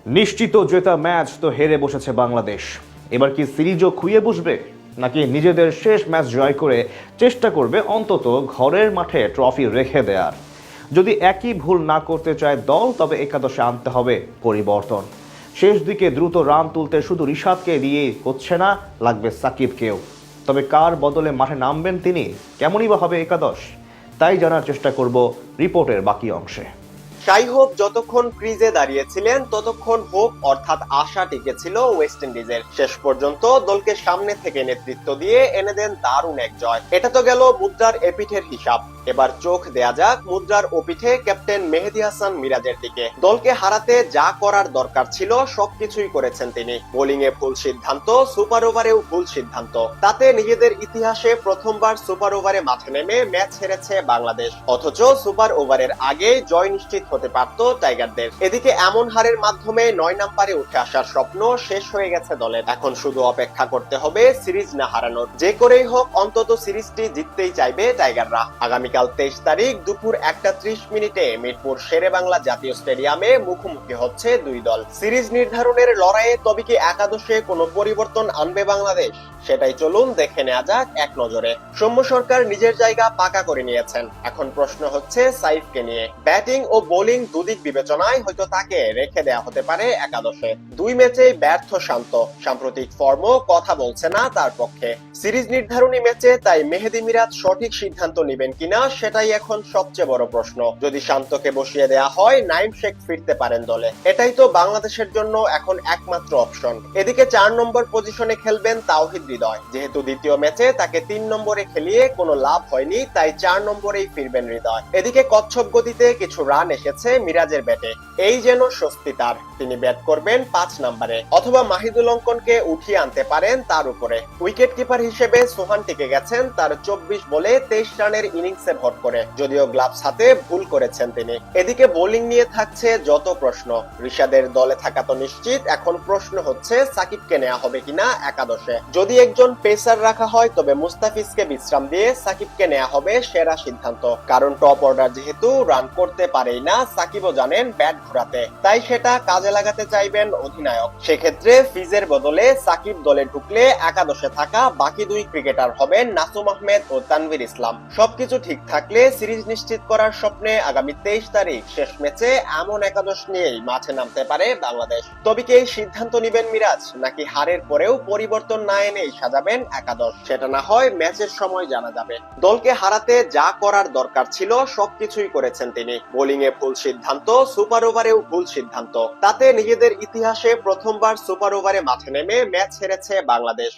নিশ্চিত জেতা ম্যাচ তো হেরে বসেছে বাংলাদেশ। এবার কি সিরিজও খুইয়ে বসবে, নাকি নিজেদের শেষ ম্যাচ জয় করে চেষ্টা করবে অন্তত ঘরের মাঠে ট্রফি রেখে দেয়ার? যদি একই ভুল না করতে চায় দল, তবে একাদশে আনতে হবে পরিবর্তন। শেষ দিকে দ্রুত রান তুলতে শুধু রিশাদকে দিয়েই হচ্ছে না, লাগবে সাকিবকেও। তবে কার বদলে মাঠে নামবেন তিনি, কেমনই বা হবে একাদশ, তাই জানার চেষ্টা করব রিপোর্টের বাকি অংশে। শাই হোপ যতক্ষণ ক্রিজে দাঁড়িয়েছিলেন ততক্ষণ হোপ অর্থাৎ আশা টিকেছিল ওয়েস্ট ইন্ডিজের। শেষ পর্যন্ত দলকে সামনে থেকে নেতৃত্ব দিয়ে এনে দেন দারুণ এক জয়। এটা তো গেল মুদ্রার এপিঠের হিসাব। এবার চোখ দেয়া যাক মুদ্রার ওপিঠে ক্যাপ্টেন মেহেদী হাসান মিরাজের দিকে। দলকে হারাতে যা করার দরকার ছিল সবকিছুই করেছেন তিনি। বোলিং এ ভুল সিদ্ধান্ত, সুপার ওভারেও ভুল সিদ্ধান্ত, তাতে নিজেদের ইতিহাসে প্রথমবার সুপার ওভারে মাঠে নেমে ম্যাচ হেরেছে বাংলাদেশ। অথচ সুপার ওভারের আগে জয় নিশ্চিত হতে পারত টাইগারদের। এদিকে এমন হারের মাধ্যমে 9 নম্বরে উঠে আসার স্বপ্ন শেষ হয়ে গেছে দলের। এখন শুধু অপেক্ষা করতে হবে সিরিজ না হারানোর। যে করেই হোক অন্তত সিরিজটি জিততেই চাইবে টাইগাররা। আগামীকাল 23 তারিখ দুপুর 1:30 মিরপুর শেরেবাংলা জাতীয় স্টেডিয়ামে মুখোমুখি হচ্ছে দুই দল। সিরিজ নির্ধারণের লড়াইয়ে তবে কি একাদশে কোনো পরিবর্তন আনবে বাংলাদেশ? সেটাই চলুন দেখে নেওয়া যাক এক নজরে। সৌম্য সরকার নিজের জায়গা পাকা করে নিয়েছেন। এখন প্রশ্ন হচ্ছে সাইফকে নিয়ে। ব্যাটিং ও বোলিং দুদিক বিবেচনায় হয়তো তাকে রেখে দেয়া হতে পারে একাদশে। দুই ম্যাচেই ব্যর্থ শান্ত, সাম্প্রতিক ফর্মও কথা বলছে না তার পক্ষে। সিরিজ নির্ধারণী ম্যাচে তাই মেহেদী মিরাজ সঠিক সিদ্ধান্ত নেবেন কিনা সেটাই এখন সবচেয়ে বড় প্রশ্ন। যদি শান্তকে বসিয়ে দেয়া হয়, নাইম শেখ ফিরতে পারেন দলে। এটাই তো বাংলাদেশের জন্য এখন একমাত্র অপশন। এদিকে 4 নম্বর পজিশনে খেলবেন তাওহিদ হৃদয়। যেহেতু দ্বিতীয় ম্যাচে তাকে 3 নম্বরে খেলিয়ে কোনো লাভ হয়নি, তাই 4 নম্বরেই ফিরবেন হৃদয়। এদিকে কচ্ছপ গতিতে কিছু রান এসেছে মিরাজের ব্যাটে, এই যেন স্বস্তি তার। তিনি ব্যাট করবেন 5 নম্বরে, অথবা মাহিদুল অঙ্কনকে উঠিয়ে আনতে পারেন তার উপরে। উইকেট কিপার হিসেবে সোহান টিকে গেছেন তার 24 বলে 23 রানের ইনিংসে ভর করে, যদিও গ্লাভস হাতে ভুল করেছেন তিনি। এদিকে বোলিং নিয়ে থাকছে যত প্রশ্ন। রিশাদের দলে থাকা তো নিশ্চিত, এখন প্রশ্ন হচ্ছে সাকিবকে নেওয়া হবে কিনা একাদশে। যদি একজন পেসার রাখা হয় তবে মুস্তাফিজকে বিশ্রাম দিয়ে সাকিবকে নেওয়া হবে সেরা সিদ্ধান্ত। কারণ টপ অর্ডার যেহেতু রান করতে পারেই না, সাকিবও জানেন ব্যাট ঘোরাতে, তাই সেটা কাজে লাগাতে চাইবেন অধিনায়ক। সেক্ষেত্রে ফিজের বদলে সাকিব দলে ঢুকলে একাদশে থাকা বাকি দুই ক্রিকেটার হবেন নাসুম আহমেদ ও তানভীর ইসলাম। সবকিছু ঠিক থাকলে সিরিজ নিশ্চিত করার স্বপ্নে আগামী 23 তারিখ শেষ ম্যাচে এমন একাদশ নিয়েই মাঠে নামতে পারে বাংলাদেশ। তবে কি এই সিদ্ধান্ত নিবেন মিরাজ, নাকি হারের পরেও পরিবর্তন না এনেই সাজাবেন একাদশ? সেটা না হয় ম্যাচের সময় জানা যাবে। দলকে হারাতে যা করার দরকার ছিল সবকিছুই করেছেন তিনি। বোলিং এ ভুল সিদ্ধান্ত, সুপার ওভারেও ভুল সিদ্ধান্ত, তাতে নিজেদের ইতিহাসে প্রথমবার সুপার ওভারে মাঠে নেমে ম্যাচ হেরেছে বাংলাদেশ।